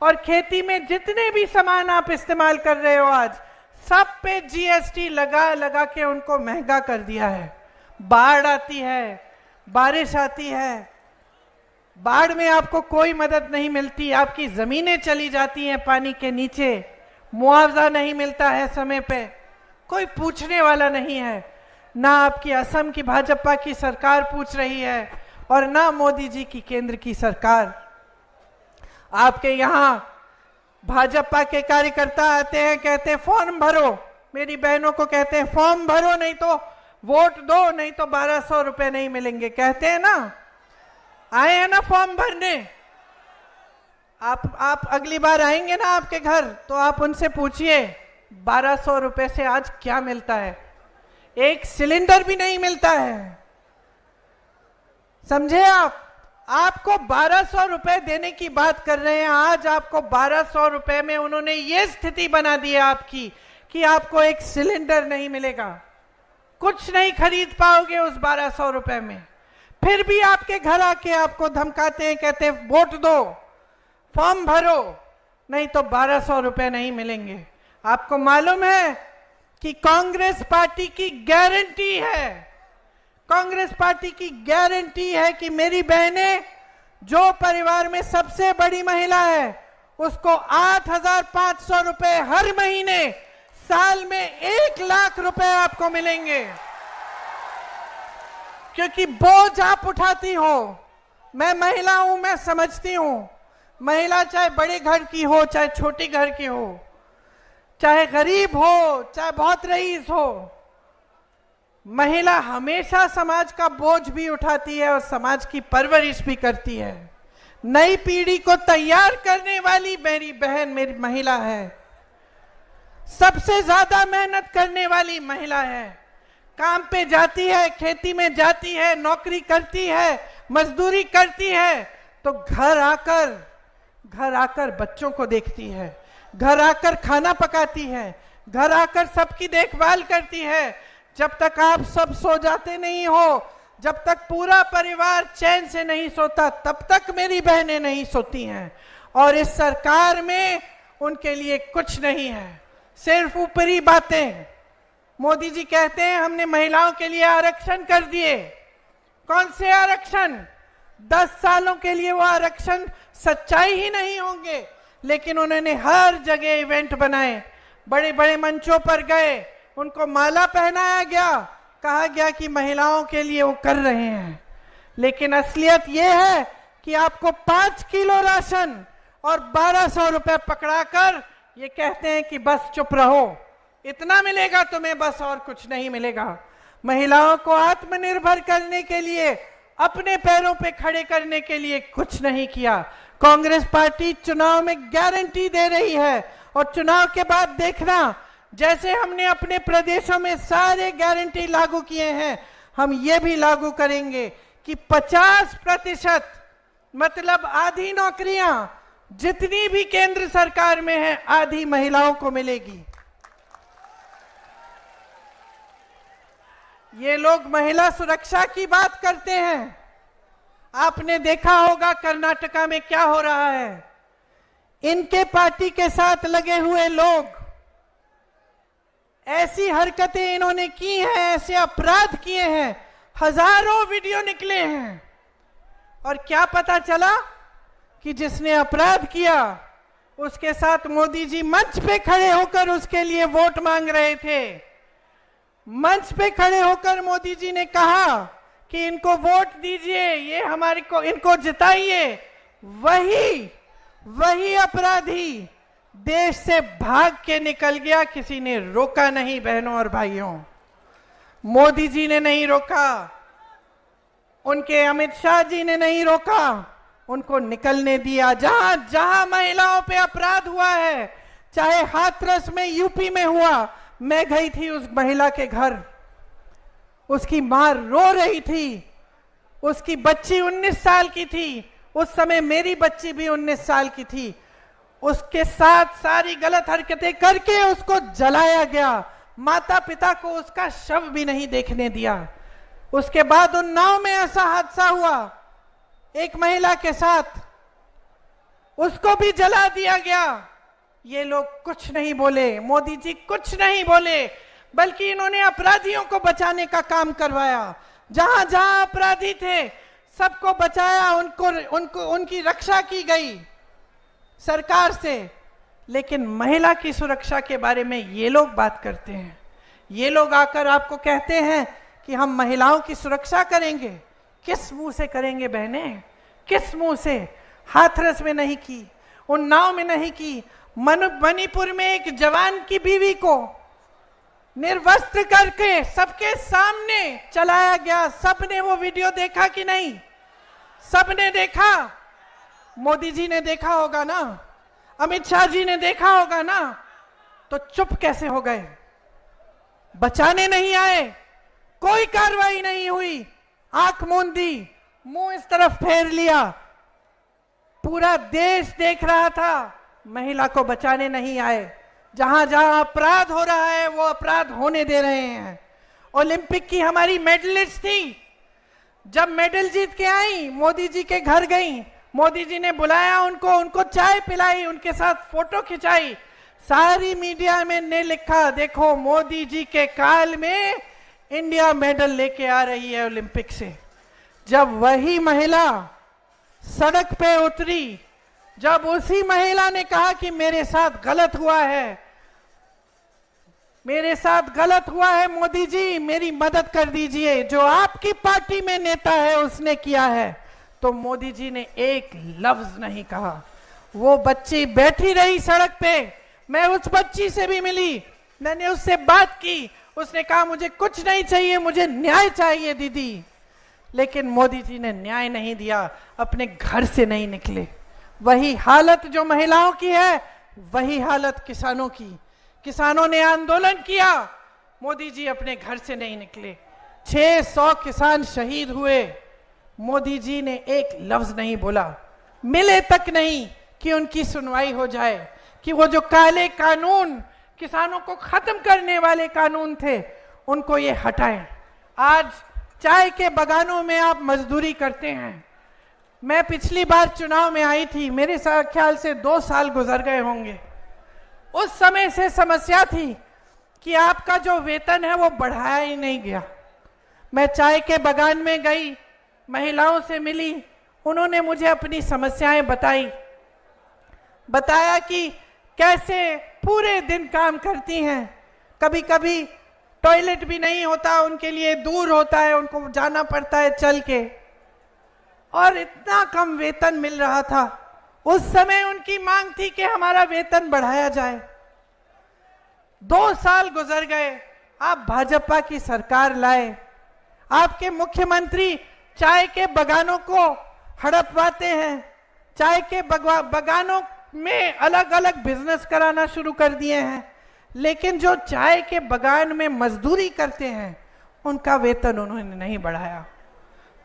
और खेती में जितने भी सामान आप इस्तेमाल कर रहे हो आज, सब पे जीएसटी लगा लगा के उनको महंगा कर दिया है। बाढ़ आती है, बारिश आती है, बाढ़ में आपको कोई मदद नहीं मिलती, आपकी जमीनें चली जाती हैं पानी के नीचे, मुआवजा नहीं मिलता है समय पे, कोई पूछने वाला नहीं है। ना आपकी असम की भाजपा की सरकार पूछ रही है और ना मोदी जी की केंद्र की सरकार। आपके यहाँ भाजपा के कार्यकर्ता आते हैं, कहते हैं फॉर्म भरो, मेरी बहनों को कहते हैं फॉर्म भरो, नहीं तो वोट दो, नहीं तो 1200 रुपए नहीं मिलेंगे, कहते हैं ना। आए हैं ना फॉर्म भरने? आप अगली बार आएंगे ना आपके घर, तो आप उनसे पूछिए 1200 रुपए से आज क्या मिलता है। एक सिलेंडर भी नहीं मिलता है, समझे आप? आपको 1200 रुपए देने की बात कर रहे हैं। आज आपको 1200 रुपए में उन्होंने ये स्थिति बना दी है आपकी कि आपको एक सिलेंडर नहीं मिलेगा, कुछ नहीं खरीद पाओगे उस 1200 रुपए में। फिर भी आपके घर आके आपको धमकाते हैं, कहते हैं वोट दो, फॉर्म भरो, नहीं तो 1200 रुपए नहीं मिलेंगे। आपको मालूम है कि कांग्रेस पार्टी की गारंटी है, कांग्रेस पार्टी की गारंटी है कि मेरी बहनें, जो परिवार में सबसे बड़ी महिला है, उसको 8,500 रुपए हर महीने, साल में 1 लाख रुपए आपको मिलेंगे। क्योंकि बोझ आप उठाती हो। मैं महिला हूं, मैं समझती हूं, महिला चाहे बड़े घर की हो, चाहे छोटी घर की हो, चाहे गरीब हो, चाहे बहुत रईस हो, महिला हमेशा समाज का बोझ भी उठाती है और समाज की परवरिश भी करती है। नई पीढ़ी को तैयार करने वाली मेरी बहन मेरी महिला है, सबसे ज्यादा मेहनत करने वाली महिला है। काम पे जाती है, खेती में जाती है, नौकरी करती है, मजदूरी करती है, तो घर आकर बच्चों को देखती है, घर आकर खाना पकाती है, घर आकर सबकी देखभाल करती है। जब तक आप सब सो जाते नहीं हो, जब तक पूरा परिवार चैन से नहीं सोता, तब तक मेरी बहनें नहीं सोती हैं। और इस सरकार में उनके लिए कुछ नहीं है, सिर्फ ऊपरी बातें। मोदी जी कहते हैं हमने महिलाओं के लिए आरक्षण कर दिए। कौन से आरक्षण? 10 सालों के लिए वो आरक्षण सच्चाई ही नहीं होंगे, लेकिन उन्होंने हर जगह इवेंट बनाए, बड़े बड़े मंचों पर गए, उनको माला पहनाया गया, कहा गया कि महिलाओं के लिए वो कर रहे हैं। लेकिन असलियत ये है कि आपको 5 किलो राशन और 1200 रुपए पकड़ाकर ये कहते हैं कि बस चुप रहो, इतना मिलेगा तुम्हें, बस और कुछ नहीं मिलेगा। महिलाओं को आत्मनिर्भर करने के लिए, अपने पैरों पे खड़े करने के लिए कुछ नहीं किया। कांग्रेस पार्टी चुनाव में गारंटी दे रही है और चुनाव के बाद देखना, जैसे हमने अपने प्रदेशों में सारे गारंटी लागू किए हैं, हम ये भी लागू करेंगे कि 50% मतलब आधी नौकरियां जितनी भी केंद्र सरकार में है, आधी महिलाओं को मिलेगी। ये लोग महिला सुरक्षा की बात करते हैं। आपने देखा होगा कर्नाटका में क्या हो रहा है। इनके पार्टी के साथ लगे हुए लोग, ऐसी हरकतें इन्होंने की हैं, ऐसे अपराध किए हैं, हजारों वीडियो निकले हैं। और क्या पता चला कि जिसने अपराध किया उसके साथ मोदी जी मंच पे खड़े होकर उसके लिए वोट मांग रहे थे। मंच पे खड़े होकर मोदी जी ने कहा कि इनको वोट दीजिए, ये हमारे को इनको जिताइए। वही अपराधी देश से भाग के निकल गया, किसी ने रोका नहीं। बहनों और भाइयों, मोदी जी ने नहीं रोका, उनके अमित शाह जी ने नहीं रोका, उनको निकलने दिया। जहां जहां महिलाओं पे अपराध हुआ है, चाहे हाथरस में यूपी में हुआ, मैं गई थी उस महिला के घर, उसकी मां रो रही थी, उसकी बच्ची 19 साल की थी, उस समय मेरी बच्ची भी 19 साल की थी। उसके साथ सारी गलत हरकतें करके उसको जलाया गया, माता पिता को उसका शव भी नहीं देखने दिया। उसके बाद उन्नाव में ऐसा हादसा हुआ एक महिला के साथ, उसको भी जला दिया गया। ये लोग कुछ नहीं बोले, मोदी जी कुछ नहीं बोले, बल्कि इन्होंने अपराधियों को बचाने का काम करवाया। जहां जहां अपराधी थे सबको बचाया, उनको उनकी रक्षा की गई सरकार से। लेकिन महिला की सुरक्षा के बारे में ये लोग बात करते हैं। ये लोग आकर आपको कहते हैं कि हम महिलाओं की सुरक्षा करेंगे। किस मुंह से करेंगे बहने, किस मुंह से? हाथरस में नहीं की, उन्नाव में नहीं की, मणिपुर में एक जवान की बीवी को निर्वस्त्र करके सबके सामने चलाया गया। सबने वो वीडियो देखा कि नहीं? सबने देखा। मोदी जी ने देखा होगा ना, अमित शाह जी ने देखा होगा ना, तो चुप कैसे हो गए? बचाने नहीं आए, कोई कार्रवाई नहीं हुई, आंख मूंद दी, मुंह इस तरफ फेर लिया। पूरा देश देख रहा था, महिला को बचाने नहीं आए। जहां जहां अपराध हो रहा है वो अपराध होने दे रहे हैं। ओलंपिक की हमारी मेडलिस्ट थी, जब मेडल जीत के आई मोदी जी के घर गई, मोदी जी ने बुलाया उनको चाय पिलाई, उनके साथ फोटो खिंचाई। सारी मीडिया में ने लिखा, देखो मोदी जी के काल में इंडिया मेडल लेके आ रही है ओलंपिक से। जब वही महिला सड़क पे उतरी, जब उसी महिला ने कहा कि मेरे साथ गलत हुआ है, मेरे साथ गलत हुआ है, मोदी जी मेरी मदद कर दीजिए, जो आपकी पार्टी में नेता है उसने किया है, तो मोदी जी ने एक लफ्ज नहीं कहा। वो बच्ची बैठी रही सड़क पे। मैं उस बच्ची से भी मिली, मैंने उससे बात की, उसने कहा मुझे कुछ नहीं चाहिए, मुझे न्याय चाहिए दीदी। लेकिन मोदी जी ने न्याय नहीं दिया, अपने घर से नहीं निकले। वही हालत जो महिलाओं की है, वही हालत किसानों की। किसानों ने आंदोलन किया, मोदी जी अपने घर से नहीं निकले। 600 किसान शहीद हुए, मोदी जी ने एक लफ्ज नहीं बोला, मिले तक नहीं कि उनकी सुनवाई हो जाए, कि वो जो काले कानून, किसानों को खत्म करने वाले कानून थे, उनको ये हटाएं। आज चाय के बागानों में आप मजदूरी करते हैं। मैं पिछली बार चुनाव में आई थी, मेरे साथ ख्याल से 2 साल गुजर गए होंगे। उस समय से समस्या थी कि आपका जो वेतन है वो बढ़ाया ही नहीं गया। मैं चाय के बागान में गई, महिलाओं से मिली, उन्होंने मुझे अपनी समस्याएं बताया कि कैसे पूरे दिन काम करती हैं, कभी कभी टॉयलेट भी नहीं होता उनके लिए, दूर होता है, उनको जाना पड़ता है चल के, और इतना कम वेतन मिल रहा था। उस समय उनकी मांग थी कि हमारा वेतन बढ़ाया जाए। 2 साल गुजर गए, आप भाजपा की सरकार लाए, आपके मुख्यमंत्री चाय के बागानों को हड़पवाते हैं, चाय के बागानों में अलग अलग बिजनेस कराना शुरू कर दिए हैं, लेकिन जो चाय के बागान में मजदूरी करते हैं उनका वेतन उन्होंने नहीं बढ़ाया।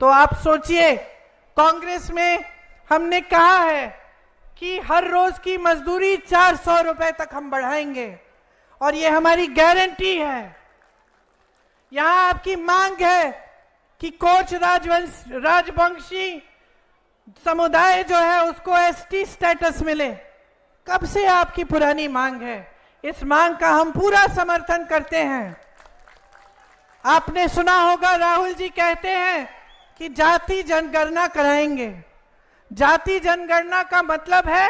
तो आप सोचिए, कांग्रेस में हमने कहा है कि हर रोज की मजदूरी 400 रुपए तक हम बढ़ाएंगे, और ये हमारी गारंटी है। यहां आपकी मांग है कि कोच राजवंशी समुदाय जो है उसको एसटी स्टेटस मिले। कब से आपकी पुरानी मांग है, इस मांग का हम पूरा समर्थन करते हैं। आपने सुना होगा राहुल जी कहते हैं कि जाति जनगणना कराएंगे। जाति जनगणना का मतलब है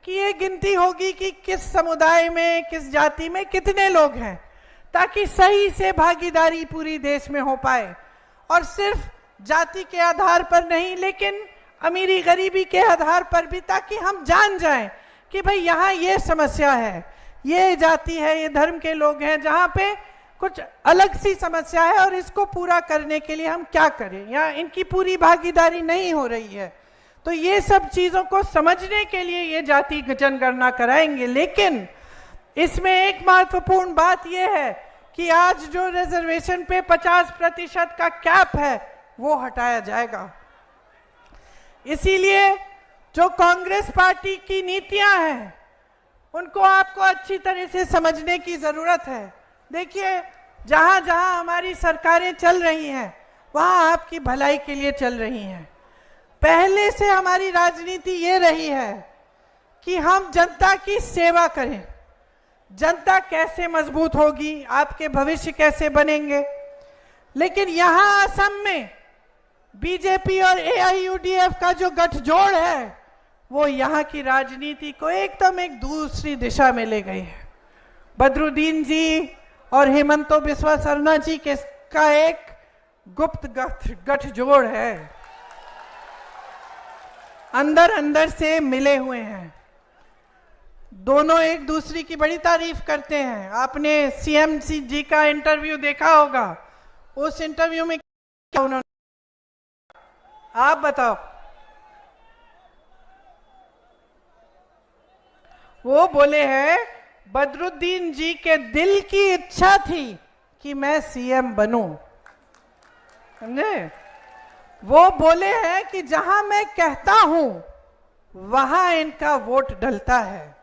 कि ये गिनती होगी कि किस समुदाय में, किस जाति में कितने लोग हैं, ताकि सही से भागीदारी पूरी देश में हो पाए। और सिर्फ जाति के आधार पर नहीं, लेकिन अमीरी गरीबी के आधार पर भी, ताकि हम जान जाएं कि भाई यहाँ ये समस्या है, ये जाति है, ये धर्म के लोग हैं, जहाँ पे कुछ अलग सी समस्या है, और इसको पूरा करने के लिए हम क्या करें, या इनकी पूरी भागीदारी नहीं हो रही है। तो ये सब चीजों को समझने के लिए ये जाति जनगणना कराएंगे। लेकिन इसमें एक महत्वपूर्ण बात यह है कि आज जो रिजर्वेशन पे 50% का कैप है वो हटाया जाएगा। इसीलिए जो कांग्रेस पार्टी की नीतियां हैं उनको आपको अच्छी तरह से समझने की जरूरत है। देखिए, जहां जहां हमारी सरकारें चल रही हैं वहां आपकी भलाई के लिए चल रही हैं। पहले से हमारी राजनीति ये रही है कि हम जनता की सेवा करें। जनता कैसे मजबूत होगी, आपके भविष्य कैसे बनेंगे। लेकिन यहां असम में बीजेपी और एआईयूडीएफ का जो गठजोड़ है वो यहां की राजनीति को एकदम एक दूसरी दिशा में ले गई है। बदरुद्दीन जी और हेमंतो बिस्वा शर्मा जी के का एक गुप्त गठजोड़ है, अंदर अंदर से मिले हुए हैं। दोनों एक दूसरे की बड़ी तारीफ करते हैं। आपने सीएम जी का इंटरव्यू देखा होगा, उस इंटरव्यू में क्या उन्होंने, आप बताओ। वो बोले हैं बदरुद्दीन जी के दिल की इच्छा थी कि मैं सीएम बनूं, समझे। वो बोले हैं कि जहां मैं कहता हूं वहां इनका वोट डलता है।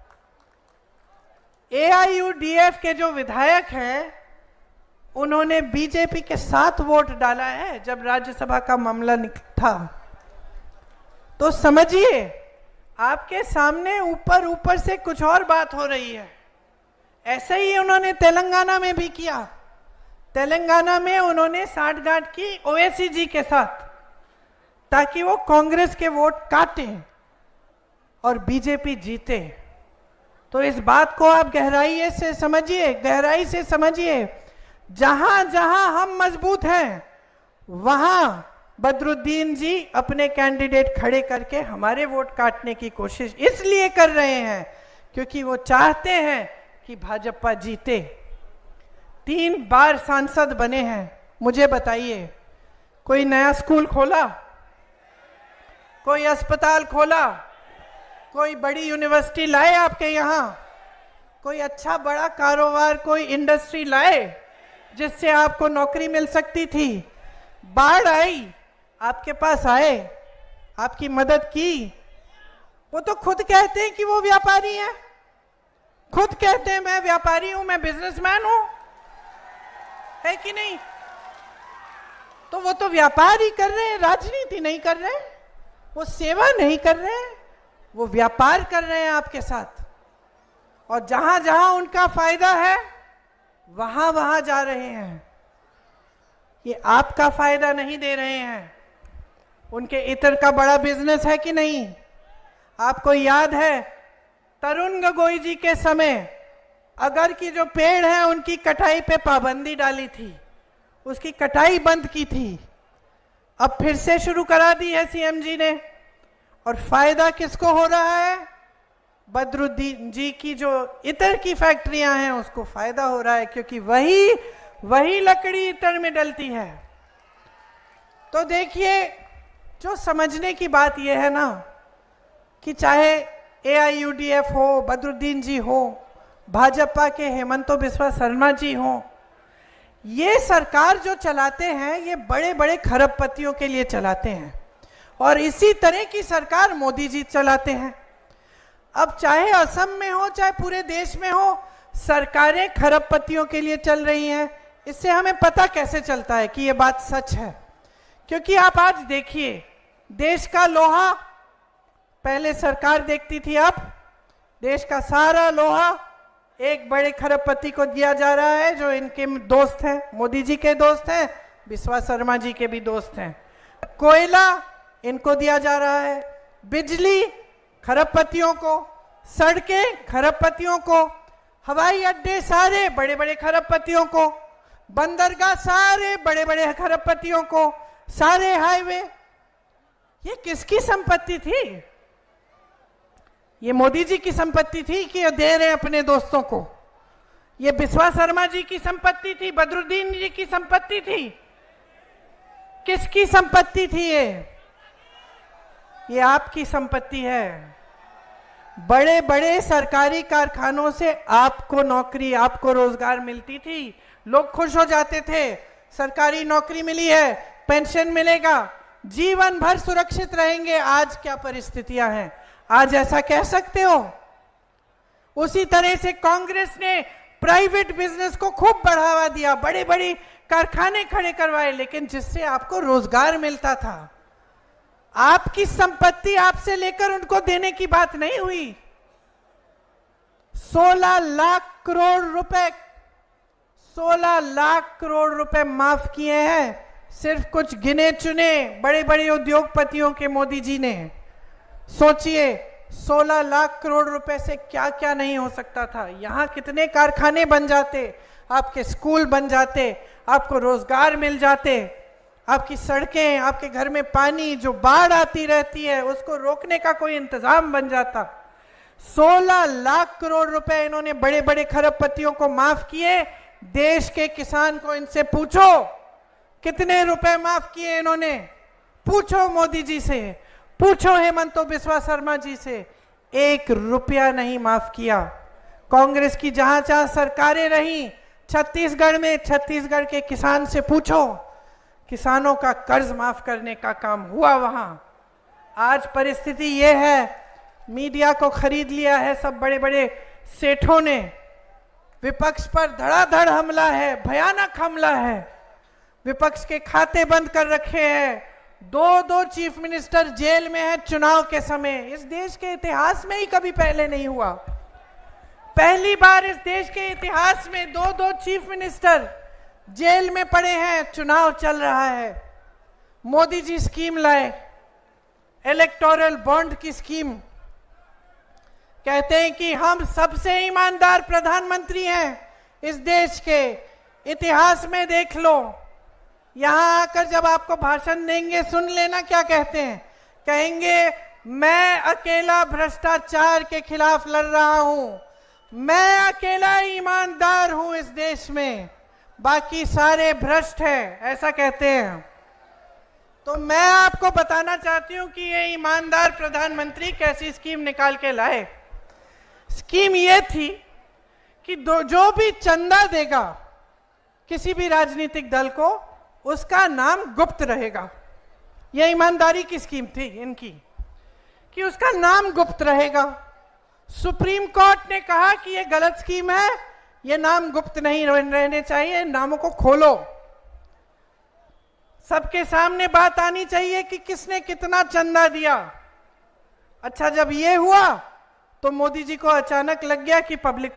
एआईयूडीएफ के जो विधायक हैं उन्होंने बीजेपी के साथ वोट डाला है जब राज्यसभा का मामला था। तो समझिए, आपके सामने ऊपर ऊपर से कुछ और बात हो रही है। ऐसे ही उन्होंने तेलंगाना में भी किया। तेलंगाना में उन्होंने साठगांठ की ओवैसी जी के साथ, ताकि वो कांग्रेस के वोट काटे और बीजेपी जीते। तो इस बात को आप गहराई से समझिए। जहां जहां हम मजबूत हैं वहां बदरुद्दीन जी अपने कैंडिडेट खड़े करके हमारे वोट काटने की कोशिश इसलिए कर रहे हैं क्योंकि वो चाहते हैं कि भाजपा जीते। 3 बार सांसद बने हैं। मुझे बताइए, कोई नया स्कूल खोला, कोई अस्पताल खोला, कोई बड़ी यूनिवर्सिटी लाए आपके यहां, कोई अच्छा बड़ा कारोबार, कोई इंडस्ट्री लाए जिससे आपको नौकरी मिल सकती थी। बाढ़ आई, आपके पास आए, आपकी मदद की। वो तो खुद कहते हैं कि वो व्यापारी हैं, खुद कहते हैं मैं व्यापारी हूं, मैं बिजनेसमैन हूं, है कि नहीं। तो वो तो व्यापार ही कर रहे हैं, राजनीति नहीं कर रहे हैं, वो सेवा नहीं कर रहे हैं, वो व्यापार कर रहे हैं आपके साथ। और जहां जहां उनका फायदा है वहां वहां जा रहे हैं। ये आपका फायदा नहीं दे रहे हैं। उनके इतर का बड़ा बिजनेस है कि नहीं। आपको याद है तरुण गोगोई जी के समय अगर की जो पेड़ है उनकी कटाई पे पाबंदी डाली थी, उसकी कटाई बंद की थी। अब फिर से शुरू करा दी है सीएम जी ने। और फायदा किसको हो रहा है? बदरुद्दीन जी की जो इतर की फैक्ट्रियां हैं उसको फायदा हो रहा है, क्योंकि वही लकड़ी इतर में डलती है। तो देखिए, जो समझने की बात यह है ना कि चाहे एआईयूडीएफ हो, बदरुद्दीन जी हो, भाजपा के हेमंतो बिस्वा शर्मा जी हो, ये सरकार जो चलाते हैं ये बड़े बड़े खरबपतियों के लिए चलाते हैं। और इसी तरह की सरकार मोदी जी चलाते हैं। अब चाहे असम में हो चाहे पूरे देश में हो, सरकारें खरबपतियों के लिए चल रही हैं। इससे हमें पता कैसे चलता है कि ये बात सच है? क्योंकि आप आज देखिए, देश का लोहा पहले सरकार देखती थी, अब देश का सारा लोहा एक बड़े खरबपति को दिया जा रहा है जो इनके दोस्त हैं, मोदी जी के दोस्त हैं, बिस्वा शर्मा जी के भी दोस्त हैं। कोयला इनको दिया जा रहा है, बिजली खरबपतियों को, सड़कें खरबपतियों को, हवाई अड्डे सारे बड़े बड़े खरबपतियों को, बंदरगाह सारे बड़े बड़े खरबपतियों को, सारे हाईवे। ये किसकी संपत्ति थी? ये मोदी जी की संपत्ति थी कि ये दे रहे हैं अपने दोस्तों को? ये बिस्वा शर्मा जी की संपत्ति थी? बदरुद्दीन जी की संपत्ति थी? किसकी संपत्ति थी ये आपकी संपत्ति है। बड़े बड़े सरकारी कारखानों से आपको नौकरी, आपको रोजगार मिलती थी, लोग खुश हो जाते थे, सरकारी नौकरी मिली है, पेंशन मिलेगा, जीवन भर सुरक्षित रहेंगे। आज क्या परिस्थितियां हैं? आज ऐसा कह सकते हो? उसी तरह से कांग्रेस ने प्राइवेट बिजनेस को खूब बढ़ावा दिया, बड़े बड़े कारखाने खड़े करवाए, लेकिन जिससे आपको रोजगार मिलता था। आपकी संपत्ति आपसे लेकर उनको देने की बात नहीं हुई। 16 लाख करोड़ रुपए 16 लाख करोड़ रुपए माफ किए हैं सिर्फ कुछ गिने चुने बड़े बड़े उद्योगपतियों के मोदी जी ने। सोचिए 16 लाख करोड़ रुपए से क्या क्या नहीं हो सकता था। यहां कितने कारखाने बन जाते, आपके स्कूल बन जाते, आपको रोजगार मिल जाते, आपकी सड़कें, आपके घर में पानी जो बाढ़ आती रहती है उसको रोकने का कोई इंतजाम बन जाता। 16 लाख करोड़ रुपए इन्होंने बड़े बड़े खरबपतियों को माफ किए। देश के किसान को इनसे पूछो कितने रुपए माफ किए इन्होंने, पूछो मोदी जी से, पूछो हेमंत बिस्वा शर्मा जी से, 1 रुपया नहीं माफ किया। कांग्रेस की जहां जहां सरकारें रही छत्तीसगढ़ में, छत्तीसगढ़ के किसान से पूछो, किसानों का कर्ज माफ करने का काम हुआ वहां। आज परिस्थिति यह है, मीडिया को खरीद लिया है सब बड़े बड़े सेठों ने, विपक्ष पर धड़ाधड़ हमला है, भयानक हमला है, विपक्ष के खाते बंद कर रखे हैं, 2 चीफ मिनिस्टर जेल में है चुनाव के समय। इस देश के इतिहास में ही कभी पहले नहीं हुआ, पहली बार इस देश के इतिहास में 2 चीफ मिनिस्टर जेल में पड़े हैं, चुनाव चल रहा है। मोदी जी स्कीम लाए, इलेक्टोरल बॉन्ड की स्कीम, कहते हैं कि हम सबसे ईमानदार प्रधानमंत्री हैं इस देश के इतिहास में। देख लो, यहां आकर जब आपको भाषण देंगे सुन लेना क्या कहते हैं, कहेंगे मैं अकेला भ्रष्टाचार के खिलाफ लड़ रहा हूं, मैं अकेला ईमानदार हूं इस देश में, बाकी सारे भ्रष्ट हैं, ऐसा कहते हैं। तो मैं आपको बताना चाहती हूं कि ये ईमानदार प्रधानमंत्री कैसी स्कीम निकाल के लाए। स्कीम ये थी कि जो भी चंदा देगा किसी भी राजनीतिक दल को, उसका नाम गुप्त रहेगा। यह ईमानदारी की स्कीम थी इनकी कि उसका नाम गुप्त रहेगा। सुप्रीम कोर्ट ने कहा कि यह गलत स्कीम है, यह नाम गुप्त नहीं रहने चाहिए, नामों को खोलो, सबके सामने बात आनी चाहिए कि किसने कितना चंदा दिया। अच्छा, जब ये हुआ तो मोदी जी को अचानक लग गया कि पब्लिक